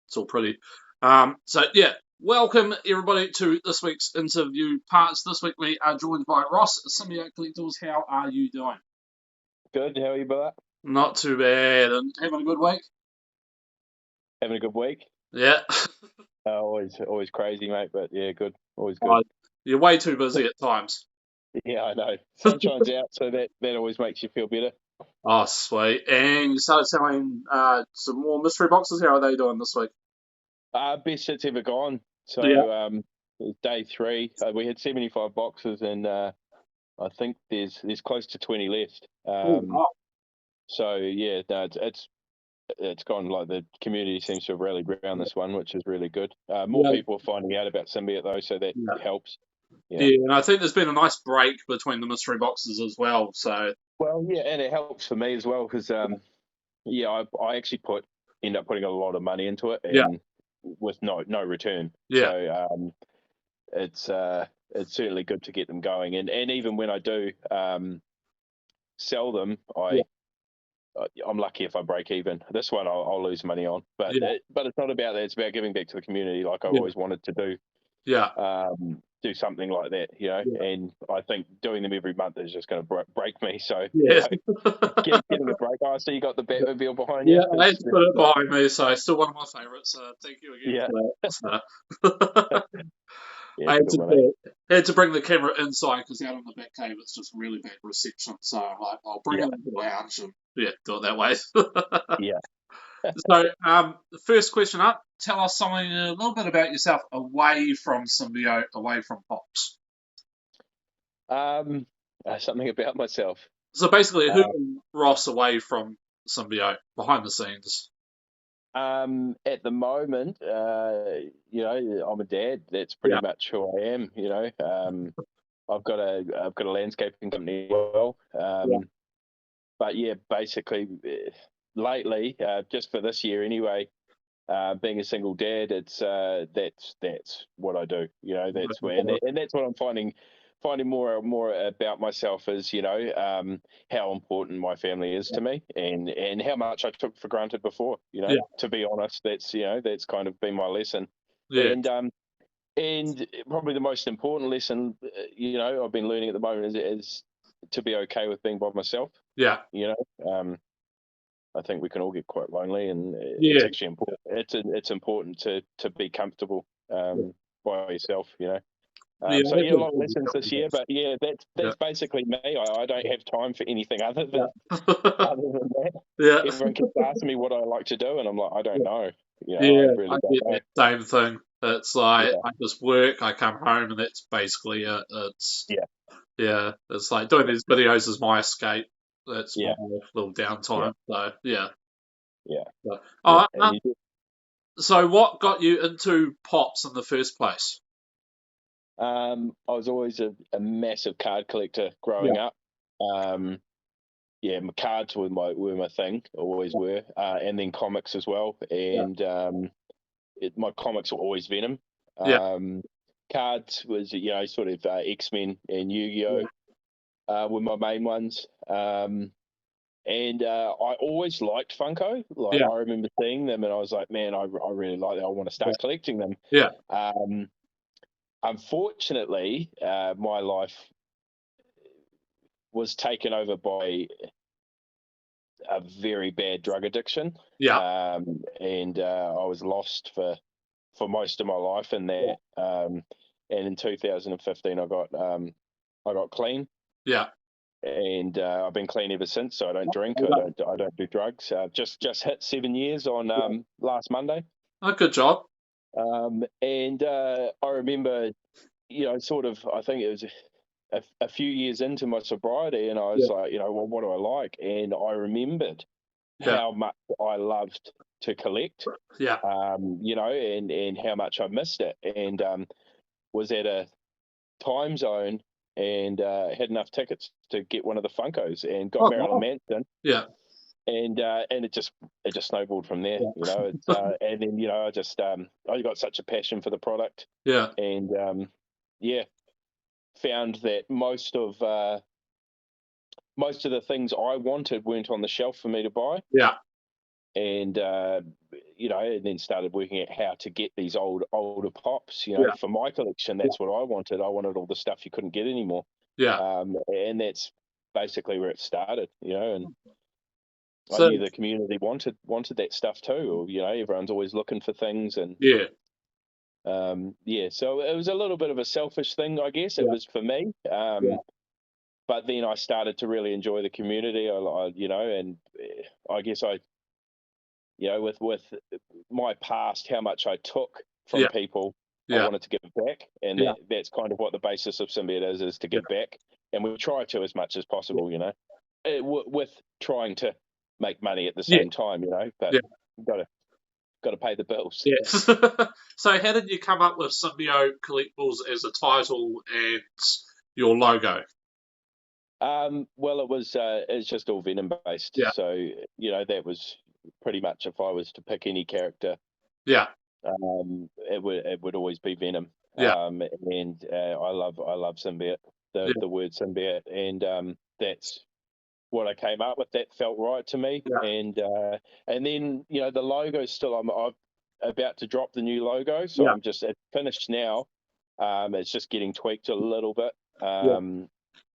It's all pretty. So yeah, welcome everybody to this week's interview parts. This week we are joined by Ross, Symbiote Collectibles. How are you doing? Good. How are you, brother? Not too bad. And having a good week? Having a good week? Yeah. Always crazy, mate. But yeah, good. Always good. Oh, you're way too busy at times. Yeah, I know. Sunshine's out, so that always makes you feel better. Oh, sweet. And you started selling some more mystery boxes. How are they doing this week? Best it's ever gone. Yeah. So day 3. We had 75 boxes, and I think there's close to 20 left. Oh, wow. So yeah, no, it's gone. Like, the community seems to have rallied around this one, which is really good. More Yeah. people are finding out about Symbiote though, so that Yeah. helps. Yeah, and I think there's been a nice break between the mystery boxes as well. So Well, yeah, and it helps for me as well because yeah, I actually end up putting a lot of money into it, yeah, and with no return. yeah, So it's certainly good to get them going, and even when I do sell them, yeah, I'm lucky if I break even. This one I'll lose money on, but yeah, it's not about that. It's about giving back to the community, like I've yeah, always wanted to do. yeah, Do something like that, yeah, and I think doing them every month is just going to break me. So, yeah. getting a break. Oh, so you got the Batmobile behind you? Yeah, I had to put it behind me, so it's still one of my favourites. Thank you again Yeah, for that. So, yeah, I had good to one, eh? bring the camera inside because out on the back cave it's just really bad reception. So I'm like, I'll bring it Yeah, into the lounge and yeah, do it that way. yeah. So, the first question up, tell us something a little bit about yourself away from Symbiote, away from Pops. Um, Something about myself. So basically, who Uh, Ross away from Symbiote behind the scenes? at the moment, I'm a dad. That's pretty Yeah, much who I am. I've got a landscaping company as well. yeah, But yeah, basically, lately, just for this year anyway, being a single dad, it's that's what I do. That's where, and that's what I'm finding more about myself is, how important my family is to me, and how much I took for granted before. yeah, To be honest, that's kind of been my lesson, yeah, and probably the most important lesson, I've been learning at the moment is to be okay with being by myself. yeah, You know, I think we can all get quite lonely, and it's yeah, actually important. It's important to be comfortable yeah. by yourself. Yeah, So I have yeah, a to lot of lessons this year, but yeah, yeah, that's basically me. I don't have time for anything other than yeah, that. yeah, Everyone keeps asking me what I like to do, and I'm like, I don't know. I yeah. I really don't get know. that same thing. It's like Yeah, I just work, I come home, and that's basically it. It's yeah, yeah, it's like doing these videos is my escape. That's my yeah, little yeah, downtime. So yeah. yeah, But, yeah. all right. And you, So what got you into pops in the first place? I was always a massive card collector Yeah, growing up. Um, yeah, my cards were my thing, always were, and then comics as well. yeah, And my comics were always Venom. yeah, Um, Cards was sort of X-Men and yeah, Yu-Gi-Oh were my main ones. And I always liked Funko. Like, yeah, I remember seeing them, and I was like, man, I really like that. I want to start collecting them. yeah. Um, Unfortunately, my life was taken over by a very bad drug addiction, Yeah, and I was lost for most of my life in yeah, that. And in 2015, I got clean, yeah. and I've been clean ever since. So I don't drink, I don't do drugs. Just hit 7 years on Yeah. last Monday, Oh, good job. and I remember, sort of, I think it was a few years into my sobriety, and I was Yeah, like, well, what do I like? And I remembered yeah, how much I loved to collect, yeah. and how much I missed it, and was at a time zone, and had enough tickets to get one of the Funkos, and got Oh, Marilyn wow. Manson, Yeah, and it just snowballed from there. yeah, It's and then I got such a passion for the product, yeah. and yeah, found that most of the things I wanted weren't on the shelf for me to buy, Yeah. and and then started working out how to get these older pops. Yeah. For my collection, that's what I wanted. I wanted all the stuff you couldn't get anymore. Yeah. And that's basically where it started. And I So knew the community wanted that stuff too. Or, everyone's always looking for things, and yeah. So it was a little bit of a selfish thing, I guess. It Yeah. was for me. Yeah. But then I started to really enjoy the community. And I guess with my past, how much I took from Yeah. people, I Yeah. wanted to give back, and Yeah. that's kind of what the basis of Symbiote is to Yeah. give back, and we try to as much as possible, with trying to make money at the Yeah. same time, but Yeah. got to pay the bills. Yes. So how did you come up with Symbiote Collectibles as a title and your logo? Well, it's just all Venom based, Yeah. so that was pretty much, if I was to pick any character, Yeah. it would always be Venom. Yeah. And I love Symbiote, Yeah. the word Symbiote, and that's what I came up with. That felt right to me, Yeah. and then the logo still. I'm about to drop the new logo, so Yeah. it's finished now. It's just getting tweaked a little bit, Yeah.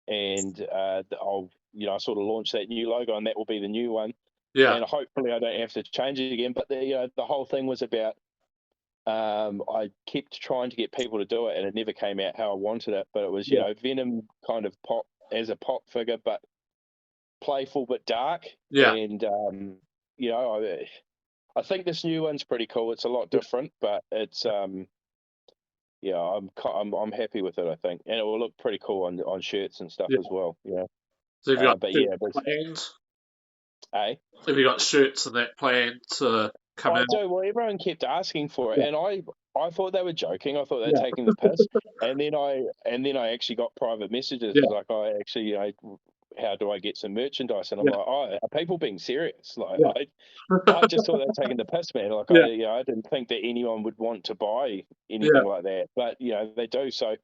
and I'll sort of launch that new logo, and that will be the new one. Yeah. And hopefully I don't have to change it again. But the whole thing was about I kept trying to get people to do it, and it never came out how I wanted it. But it was Yeah. Venom kind of pop as a pop figure, but playful but dark. Yeah. And I think this new one's pretty cool. It's a lot different, but it's I'm happy with it. I think, and it will look pretty cool on shirts and stuff Yeah. as well. So have you got But shirts yeah, but planned? hey. Have you got shirts and that planned to come I out? do. Well, everyone kept asking for it, Yeah. and I thought they were joking. I thought they were Yeah. taking the piss. And then I actually got private messages Yeah. like, I actually, how do I get some merchandise? And I'm Yeah. like, oh, are people being serious? Like, Yeah. I just thought they were taking the piss, man. Like, Yeah. I didn't think that anyone would want to buy Yeah. anything like that, but they do. So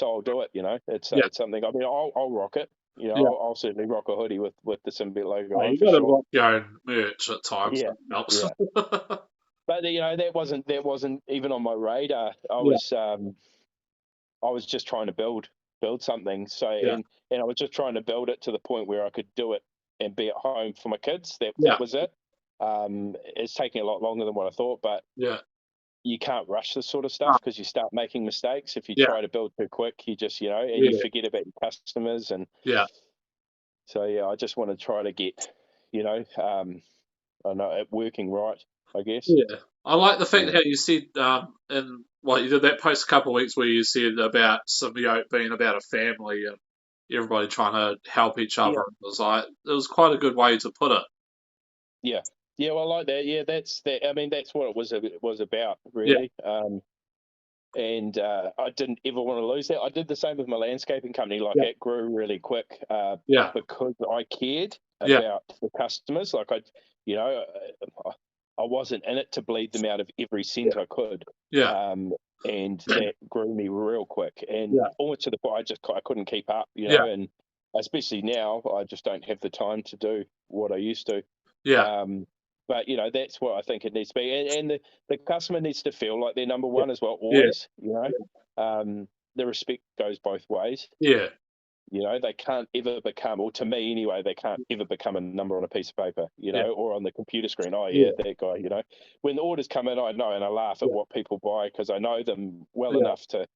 I'll do it. Yeah. It's something. I mean, I'll rock it. Yeah. I'll certainly rock a hoodie with the Symbiote logo Oh, on you for got to sure. rock your own merch at times. Yeah, That helps. yeah. But that wasn't even on my radar. I Yeah. was just trying to build something. So Yeah. and I was just trying to build it to the point where I could do it and be at home for my kids. That Yeah. was it. It's taking a lot longer than what I thought, but Yeah. you can't rush this sort of Ah, stuff because you start making mistakes. If you yeah. try to build too quick, you just and you Yeah. forget about your customers. And Yeah. so I just want to try to get I know it working right, I guess. Yeah. I like the fact Yeah. how you said, and you did that post a couple of weeks where you said about Symbiote being about a family and everybody trying to help each other. Yeah. It was quite a good way to put it. Yeah. Yeah, well, I like that. Yeah, that's that. I mean, that's what it was about, Yeah. really. And I didn't ever want to lose that. I did the same with my landscaping company. Like, Yeah. it grew really quick Yeah. because I cared Yeah. about the customers. Like, you know, I wasn't in it to bleed them out of every cent I could. Yeah. And that grew me real quick, and Yeah. almost to the point I couldn't keep up. Yeah. And especially now, I just don't have the time to do what I used to. Yeah. But that's what I think it needs to be, and the customer needs to feel like they're number Yeah. one as well. Yeah. Always, the respect goes both ways. Yeah. They can't ever become, or to me anyway, they can't ever become a number on a piece of paper, Yeah. or on the computer screen. Oh Yeah. yeah, that guy. When the orders come in, I know, and I laugh at Yeah. what people buy because I know them well Yeah. enough to,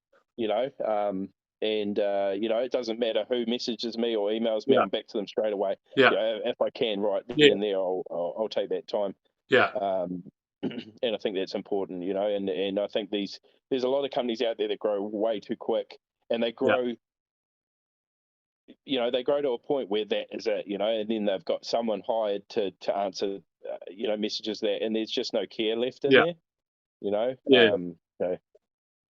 and it doesn't matter who messages me or emails me. Yeah. I'm back to them straight away. Yeah. If I can, right then Yeah. and there, I'll take that time. Yeah. And I think that's important, and I think there's a lot of companies out there that grow way too quick, and they grow, they grow to a point where that is it, and then they've got someone hired to answer, messages there, and there's just no care left in Yeah. there, Yeah. so,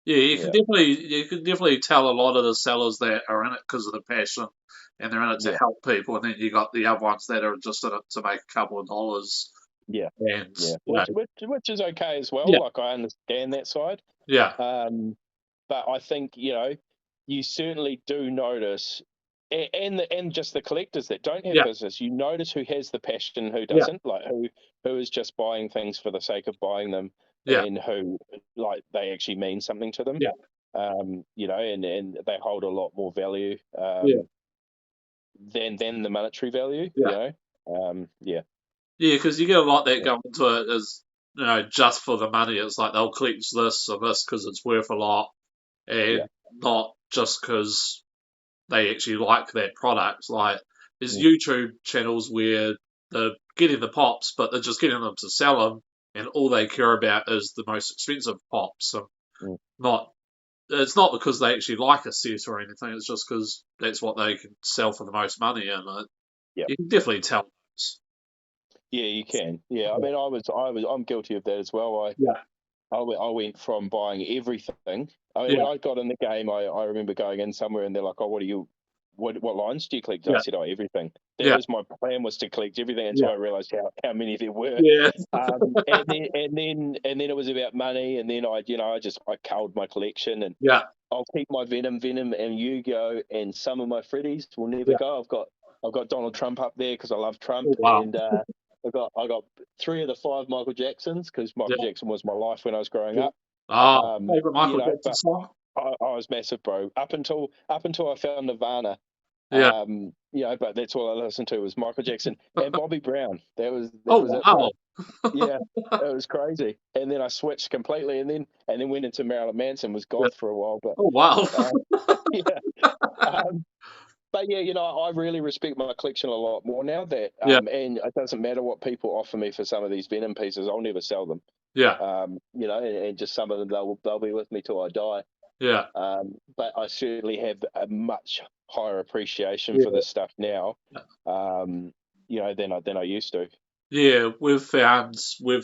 Yeah, yeah, you can definitely tell a lot of the sellers that are in it because of the passion, and they're in it to yeah, help people, and then you got the other ones that are just in it to make a couple of dollars, yeah, and yeah, which is okay as well. yeah, Like, I understand that side, yeah, but I think you certainly do notice and just the collectors that don't have Yeah, business. You notice who has the passion, who yeah, doesn't, like who is just buying things for the sake of buying them, yeah, and who like they actually mean something to them. yeah, And they hold a lot more value yeah, than the monetary value. yeah. Yeah, Yeah, because you get a lot that yeah, go into it as just for the money. It's like they'll collect this or this because it's worth a lot, yeah, and not just because they actually like that product. Like there's mm, YouTube channels where they're getting the pops, but they're just getting them to sell them, and all they care about is the most expensive pops, and mm, not. It's not because they actually like a set or anything. It's just because that's what they can sell for the most money, and yeah. you can definitely tell. Yeah, you can. Yeah, I mean, I'm guilty of that as well. Yeah, I went from buying everything. I mean, yeah, when I got in the game, I remember going in somewhere and they're like, "Oh, what lines do you collect?" I yeah, said, "Oh, everything." That yeah, was my plan, was to collect everything yeah, until I realised how many there were. yeah, And then it was about money, and then I culled my collection, and yeah. I'll keep my Venom, and Yu-Gi-Oh, and some of my Freddies will never Yeah. go. I've got Donald Trump up there because I love Trump, Oh, wow. and I got three of the five Michael Jacksons because Michael Yeah. Jackson was my life when I was growing Yeah. up. Oh, favorite Michael Jackson But song? I was massive, bro. Up until I found Nirvana. Yeah. But that's all I listened to was Michael Jackson and Bobby Brown. That Oh, was it, bro. wow. Yeah, it was crazy. And then I switched completely, and then went into Marilyn Manson, was Yeah. goth for a while, but Oh, wow. uh, yeah. Um, but yeah, I really respect my collection a lot more now. Yeah. And it doesn't matter what people offer me for some of these Venom pieces, I'll never sell them. Yeah. And just some of them they'll be with me till I die. Yeah. But I certainly have a much higher appreciation for Yeah. this stuff now, than I used to. Yeah. We've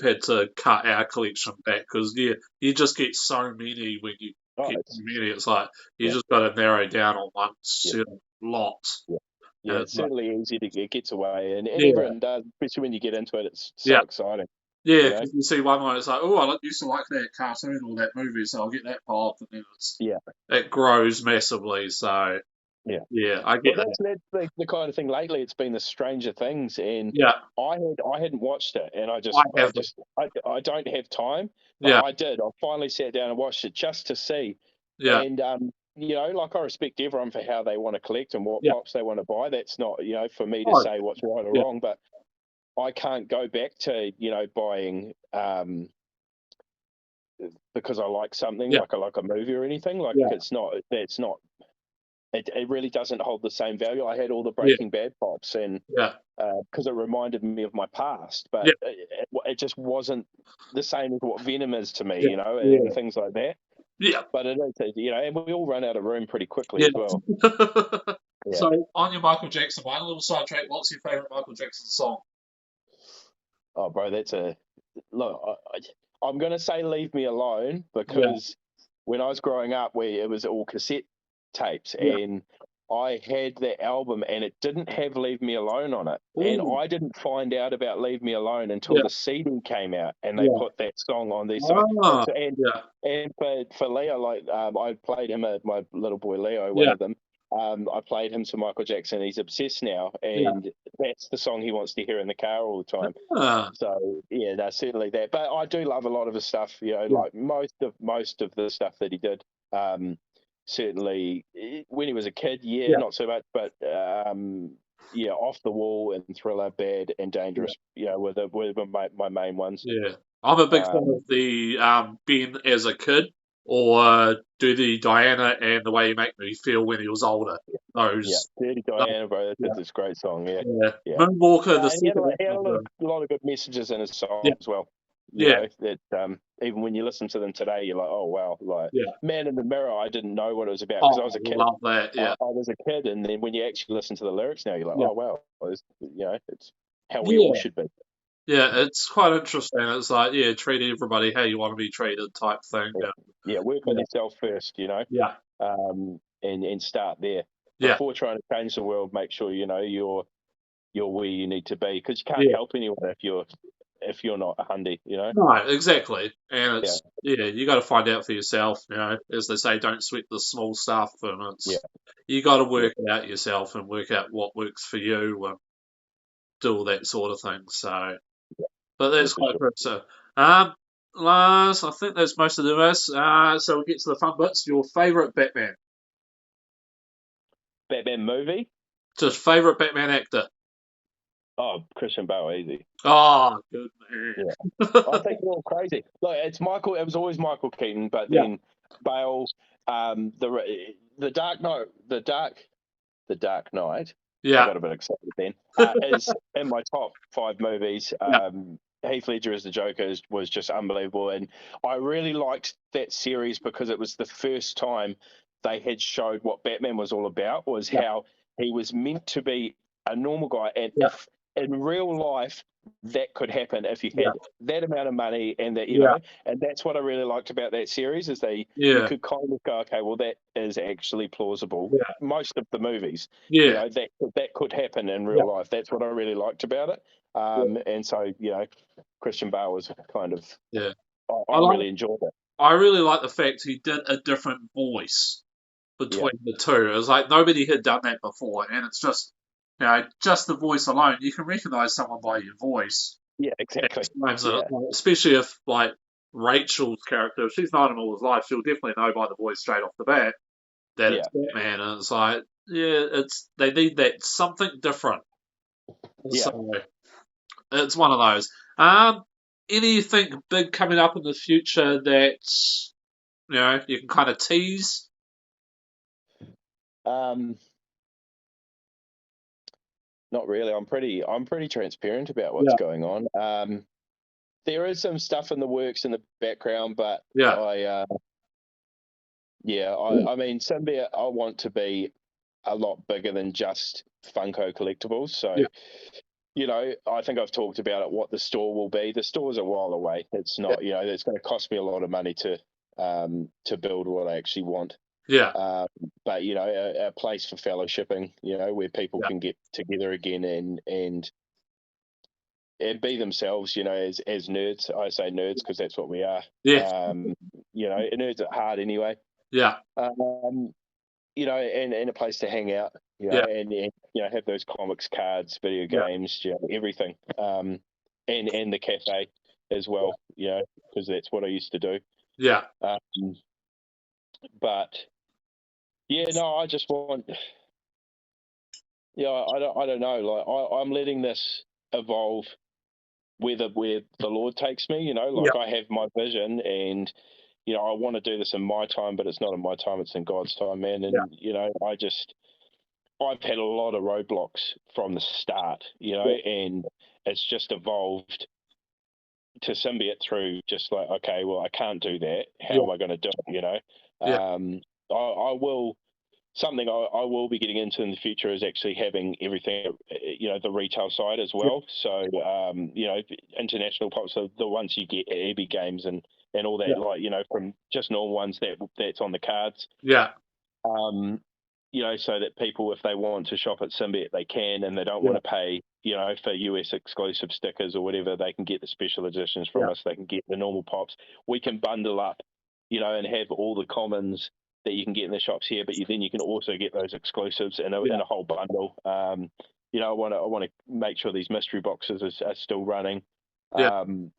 had to cut our collection back because, yeah, you just get so many when you Oh, get it's too many. It's like you yeah, just got to narrow down on one yeah, certain lot. yeah, yeah. And it's It's like, certainly easy to get gets away, and yeah. everyone does, especially when you get into it. It's Yeah. so exciting, Yeah. you know. Because you see one line, it's like, oh, used to like that cartoon or that movie, so I'll get that pop. And then Yeah, it grows massively. So, yeah. yeah, I Well, get that. that's the kind of thing. Lately, it's been the Stranger Things, and Yeah. I hadn't watched it, and I have it. I don't have time, but Yeah. I did. I finally sat down and watched it just to see, Yeah. and like, I respect everyone for how they want to collect and what Yeah. pops they want to buy. That's not, for me to Oh, say what's right or yeah. wrong, but I can't go back to buying because I like something, Yeah. like I like a movie or anything. Like, Yeah. that's not. It really doesn't hold the same value. I had all the Yeah. Breaking Bad pops, and Yeah. because it reminded me of my past, Yeah. but it just wasn't the same as what Venom is to me, Yeah. and Yeah. things like that. Yeah. But it is, and we all run out of room pretty quickly Yeah. as well. Yeah. So on your Michael Jackson one, a little sidetrack. What's your favorite Michael Jackson song? Oh, bro, that's a look. I'm gonna say "Leave Me Alone" Yeah. because when I was growing up, it was all cassette tapes, Yeah. and I had that album, and it didn't have "Leave Me Alone" on it, and Ooh. I didn't find out about "Leave Me Alone" until Yeah. the CD came out, and they Yeah. put that song on there. So Ah. it's Yeah. and for Leo, like, I played him, my little boy Leo, one Yeah. of them. I played him to Michael Jackson. He's obsessed now, Yeah. and that's the song he wants to hear in the car all the time. Ah. So yeah, that's certainly that. But I do love a lot of his stuff. Yeah. Like most of the stuff that he did. Certainly when he was a kid, yeah, Yeah. not so much. But yeah, Off the Wall and Thriller, Bad and Yeah. Dangerous. Were my main ones. Yeah. I'm a big fan Um, of the Ben as a kid, or do the Diana and the way he made me feel when he was older. yeah, Those. Dirty those Diana, bro. yeah. That's a great song. Yeah, Yeah. yeah. Moonwalker, the And he had, second he had album. a lot of good messages in his Yeah. songs as well. Yeah. That even when you listen to them today, you're like, oh wow, like Yeah. Man in the Mirror. I didn't know what it was about because I Oh, was a I kid. love that. I Yeah. was a kid, and then when you actually listen to the lyrics now, you're like, Yeah. oh wow, it's how we all Yeah. should be. Yeah, it's quite interesting. It's like, yeah, treat everybody how you want to be treated type thing. Yeah, Yeah, yeah. Work on yeah, yourself first, yeah, and start there yeah, before trying to change the world. Make sure you're where you need to be because you can't yeah, help anyone if you're not a hundy, you know. No, exactly. And Yeah, it's you got to find out for yourself. As they say, don't sweat the small stuff, and yeah, it's you got to yeah, work it out yourself and work out what works for you and do all that sort of thing. So, but yeah, that's for quite sure. good. So, last, I think that's most of the rest. So we'll get to the fun bits. Your favorite Batman, Batman movie. just favorite Batman actor. Oh, Christian Bale, easy. Oh, good man. Yeah, I think they're all crazy. Look, it's Michael. It was always Michael Keaton, but Yeah, then Bale, the Dark Knight, the Dark Knight. I yeah, got a bit excited then. Is in my top 5 movies. yeah, Heath Ledger as the Joker was just unbelievable, and I really liked that series because it was the first time they had showed what Batman was all about. Was yeah, how he was meant to be a normal guy, and yeah, if in real life that could happen if you yeah, had that amount of money and that yeah, and that's what I really liked about that series is you yeah, could kind of go, okay, well that is actually plausible. yeah, Most of the movies, yeah, that could happen in yeah, real life. That's what I really liked about it. yeah, And so Christian Bale was kind of yeah. I I like. really enjoyed it. I really like the fact he did a different voice Yeah, between the two. It was like nobody had done that before, and it's just the voice alone. You can recognize someone by your voice yeah, at exactly. times, Yeah, especially if like Rachel's character, if she's known him all his life, she'll definitely know by the voice straight off the bat that it's yeah, Batman, and it's like, it's they need that something different. yeah. So it's one of those. Um, anything big coming up in the future that you can kind of tease? Um, Not really. I'm pretty transparent about what's Yeah, going on. There is some stuff in the works in the background, but yeah, I mean, Symbiote, I want to be a lot bigger than just Funko Collectibles. So, yeah, I think I've talked about it, what the store will be. The store's a while away. It's yeah, not, it's going to cost me a lot of money to build what I actually want. yeah, Um, but, a place for fellowshipping, where people yeah, can get together again and be themselves, as nerds. I say nerds because that's what we are. yeah, Um, nerds at heart anyway. yeah, Um, and a place to hang out, yeah, and have those comics, cards, video yeah, games, everything. And the cafe as well, because that's what I used to do. yeah, Um, but yeah, no, I just want, I don't know. Like I'm letting this evolve where the Lord takes me. yeah, Like I have my vision, and I want to do this in my time, but it's not in my time; it's in God's time, man. yeah, And I've had a lot of roadblocks from the start, yeah, and it's just evolved to symbiote through just like, okay, well, I can't do that. How yeah, am I going to do it? yeah, I will. Something I will be getting into in the future is actually having everything, the retail side as yeah, well. So, international pops, so the ones you get at EB Games and all yeah, that, like, from just normal ones that's on the cards. yeah, Um, so that people, if they want to shop at Symbiote, they can, and they don't yeah, want to pay, for US exclusive stickers or whatever. They can get the special editions from yeah, us. They can get the normal pops. We can bundle up, and have all the commons that you can get in the shops here, but then you can also get those exclusives in a whole bundle. I want to make sure these mystery boxes are still running. yeah, Um,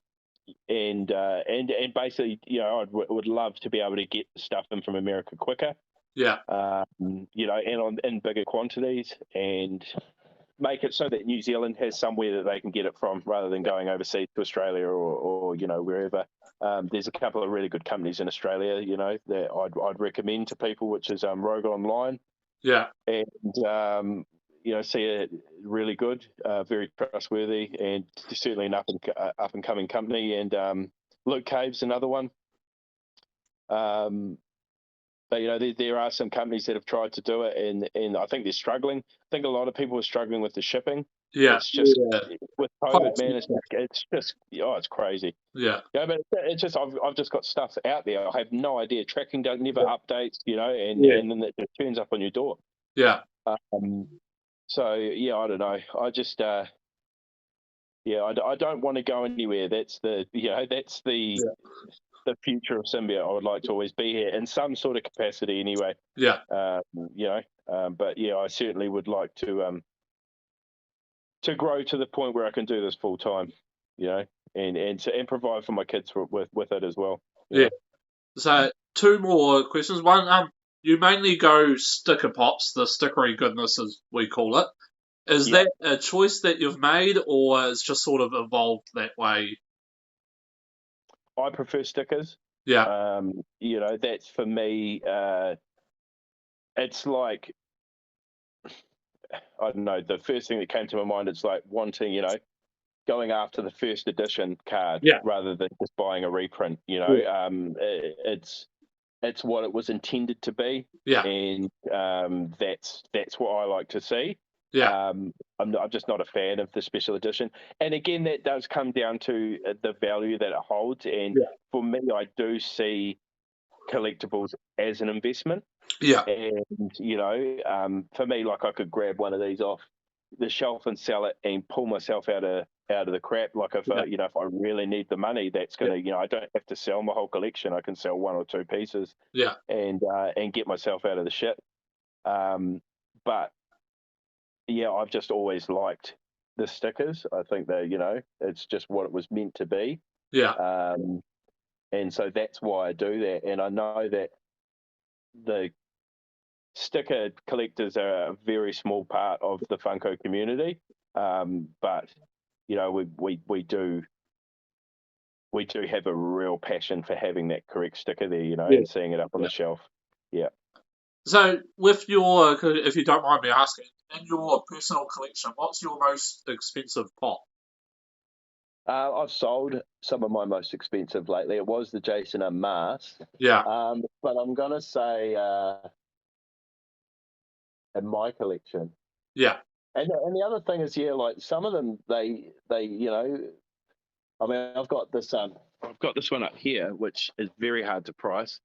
and basically, I would love to be able to get stuff in from America quicker, yeah, and in bigger quantities, and make it so that New Zealand has somewhere that they can get it from rather than going overseas to Australia or wherever. There's a couple of really good companies in Australia, that I'd recommend to people, which is Rogue Online yeah, and see it really good, very trustworthy, and certainly an up and coming company. And Luke Cave's another one. Um, but there are some companies that have tried to do it, and I think they're struggling. I think a lot of people are struggling with the shipping. yeah, It's just yeah. with Quite COVID, man. expensive. It's just it's crazy. Yeah, Yeah, but it's just I've just got stuff out there. I have no idea. Tracking don't never yeah, updates, and yeah, and then it just turns up on your door. yeah, Um, so yeah, I don't know. I just Yeah, I don't want to go anywhere. That's the future of Symbiote. I would like to always be here in some sort of capacity anyway. Yeah. But yeah, I certainly would like to grow to the point where I can do this full time, and provide for my kids with it as well. Yeah. So 2 more questions. One, you mainly go sticker pops, the stickery goodness as we call it. Is Yeah. that a choice that you've made, or it's just sort of evolved that way? I prefer stickers. Yeah. That's for me. It's like, I don't know. The first thing that came to my mind, it's like wanting, going after the first edition card Yeah. rather than just buying a reprint. It's what it was intended to be, Yeah. and that's what I like to see. Yeah. I'm just not a fan of the special edition, and again, that does come down to the value that it holds. And Yeah. for me, I do see collectibles as an investment. Yeah. And for me, like, I could grab one of these off the shelf and sell it and pull myself out of the crap. Like, if Yeah. if I really need the money, that's gonna I don't have to sell my whole collection. I can sell 1 or 2 pieces Yeah. and get myself out of the shit. But yeah, I've just always liked the stickers. I think that it's just what it was meant to be. Yeah. And so that's why I do that. And I know that the sticker collectors are a very small part of the Funko community, but we do have a real passion for having that correct sticker there, Yeah. and seeing it up on the shelf. Yeah. So, with your, if you don't mind me asking, in your personal collection, what's your most expensive pop? I've sold some of my most expensive lately. It was the Jason Unmasked. Yeah. But I'm gonna say in my collection. Yeah. And the other thing is, yeah, like some of them, they I mean, I've got this one up here, which is very hard to price.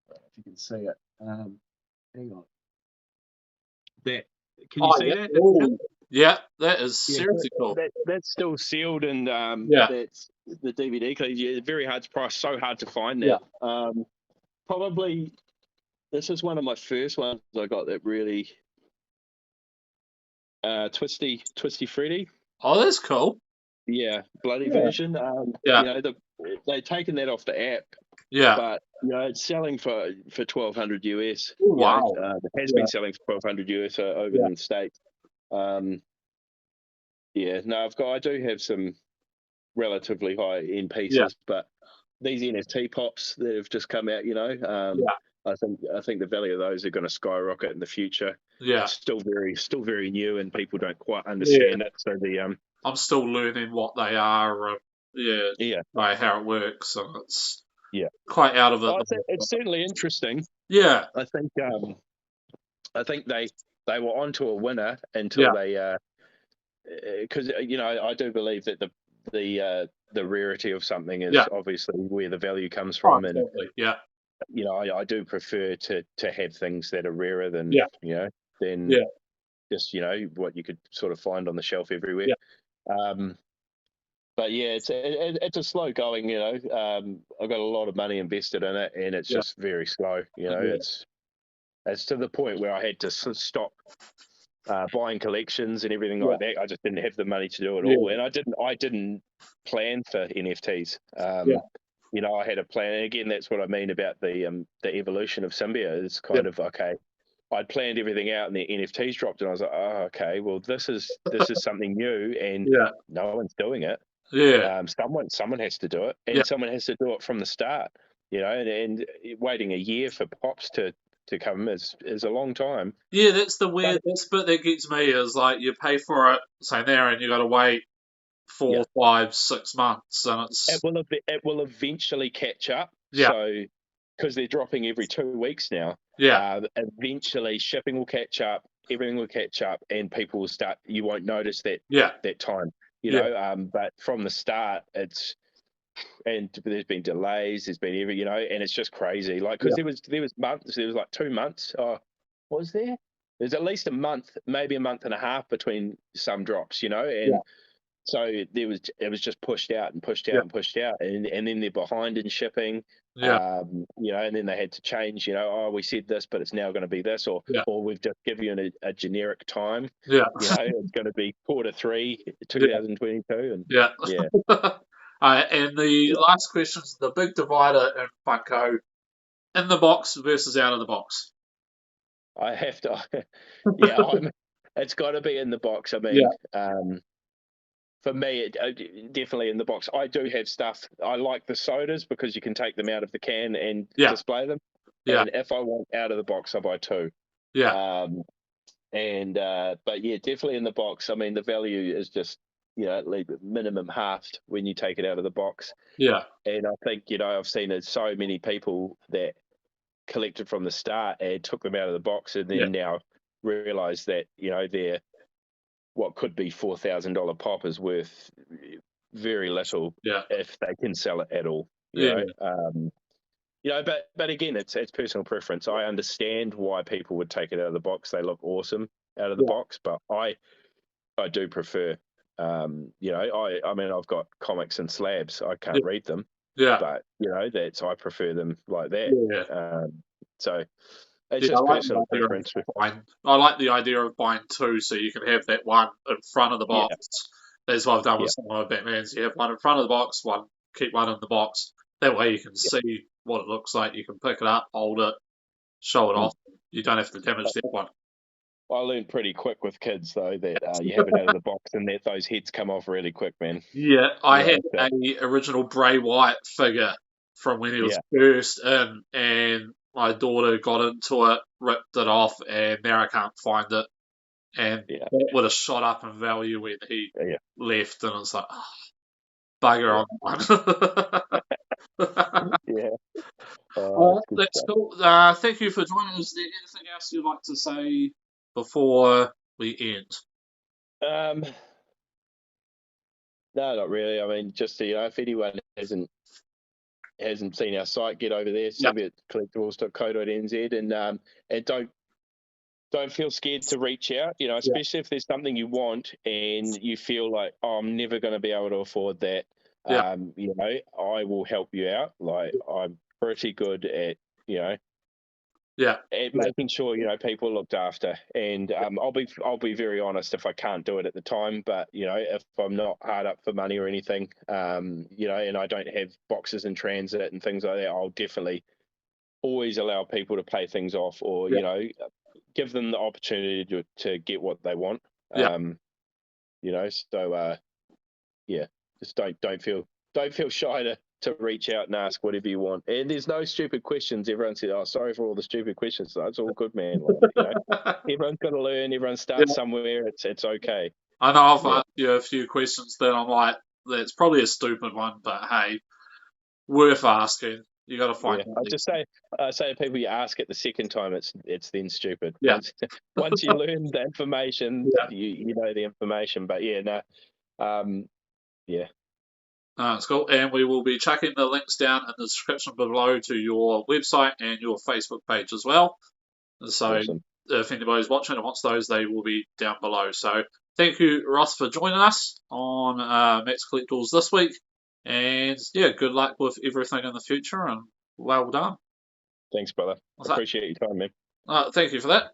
If you can see it, hang on. That can you Oh, see yeah. that? Ooh. Yeah, that is Yeah, seriously cool. that's still sealed, and Yeah. that's the DVD. Yeah, very hard to price, so hard to find Yeah. now. Probably this is one of my first ones I got that really Twisty Freddy. Oh, that's cool. Yeah, bloody Yeah. version. Yeah. They've taken that off the app, Yeah. but it's selling for 1,200 US. Ooh, wow. It has Yeah. been selling for 1,200 US over Yeah. in the States. No, I do have some relatively high end pieces, but these NFT pops that have just come out, Yeah. I think the value of those are going to skyrocket in the future. Yeah. It's still very new, and people don't quite Yeah. understand it. So I'm still learning what they are. yeah, By how it works, and it's yeah, quite out of it. it's certainly interesting. Yeah. I think they were onto a winner until Yeah. they because I do believe that the rarity of something is Yeah. obviously where the value comes Oh, from, and exactly. Yeah. I do prefer to have things that are rarer than Yeah. than Yeah. just what you could sort of find on the shelf everywhere. Yeah. But yeah, it's a slow going. I've got a lot of money invested in it, and it's Yeah. just very slow. Yeah. It's to the point where I had to stop buying collections and everything like that. I just didn't have the money to do it all, and I didn't plan for NFTs. I had a plan. And again, that's what I mean about the evolution of Symbiote. It's kind of okay. I'd planned everything out, and the NFTs dropped, and I was like, oh, okay, well, this is something new, and no one's doing it. Yeah. Someone has to do it, and Yeah. someone has to do it from the start. And waiting a year for pops to come is a long time. Yeah, that's the weird. That's the bit that gets me is like you pay for it, say there, and you got to wait 4, 5, 6 months, and it's it will eventually catch up. Yeah. So because they're dropping every 2 weeks now. Yeah. Eventually, shipping will catch up, everything will catch up, and people will start. You won't notice that time, But from the start, and there's been delays, there's been and it's just crazy. Like because there was months, there was like 2 months. Oh, was there? There's at least a month, maybe a month and a half between some drops, and So it was just pushed out and pushed out Yeah. and pushed out, and then they're behind in shipping. Yeah. And then they had to change. Oh, we said this, but it's now going to be this, Yeah. or we've just given you a generic time. Yeah. It's going to be Q3 Yeah. 2022, and Yeah. yeah, And the last question is the big divider in Funko: in the box versus out of the box. I have to. Yeah, it's got to be in the box. I Yeah. mean, for me, definitely in the box. I do have stuff. I like the sodas because you can take them out of the can and Yeah. display them. Yeah. And if I want out of the box, I buy two. Yeah. But yeah, definitely in the box. I mean, the value is just at least minimum halved when you take it out of the box. Yeah. And I think I've seen so many people that collected from the start and took them out of the box, and Yeah. then now realize that they're what could be $4,000 pop is worth very little Yeah. if they can sell it at all. Yeah. But again, it's personal preference. I understand why people would take it out of the box. They look awesome out of the Yeah. box, but I do prefer. I mean, I've got comics and slabs. I can't read them, Yeah. but I prefer them like that. Yeah. So it's Yeah, I just like personal the idea of preference. buying. I like the idea of buying two, so you can have that one in front of the Yeah, box. That's what I've done yeah, with some of my Batmans. You have one in front of the box, keep one in the box. That way, you can yeah. see what it looks like. You can pick it up, hold it, show it Mm. off. You don't have to damage that one. I learned pretty quick with kids though that you have it out of the box and that those heads come off really quick, man. Yeah, I had So, a original Bray Wyatt figure from when he was yeah, first in, and my daughter got into it, ripped it off, and now I can't find it. And yeah, that would have shot up in value when he yeah, left, and it's like, oh, bugger yeah, on that one. yeah. Well, It's good that's stuff. cool. Thank you for joining us. Is there anything else you'd like to say before we end? Um, no, not really. I mean, just if anyone hasn't seen our site, get over there, Yeah, symbiotecollectibles.co.nz, and don't feel scared to reach out. yeah, Especially if there's something you want and you feel like, oh, I'm never going to be able to afford that. yeah, I will help you out. Like I'm pretty good at yeah, yeah, making sure people are looked after, and I'll be very honest if I can't do it at the time, but if I'm not hard up for money or anything, and I don't have boxes in transit and things like that, I'll definitely always allow people to pay things off, or yeah, give them the opportunity to get what they want. yeah. So yeah, just don't feel shy to reach out and ask whatever you want. And there's no stupid questions. Everyone said, "Oh, sorry for all the stupid questions." That's all good, man. Like, everyone's got to learn. Everyone starts Yeah. somewhere. It's okay. I know I've Yeah, asked you a few questions that I'm like, that's probably a stupid one, but hey, worth asking. You got to find yeah. out. I say to people, you ask it the second time, it's then stupid. Yeah, Once you learn the information, yeah. you know the information. But yeah, no, yeah, It's cool. And we will be chucking the links down in the description below to your website and your Facebook page as well. So awesome. if anybody's watching and wants those, they will be down below. So thank you, Ross, for joining us on Matt's Collectibles this week. And yeah, good luck with everything in the future and well done. Thanks, brother. What's that? Appreciate your time, man. Thank you for that.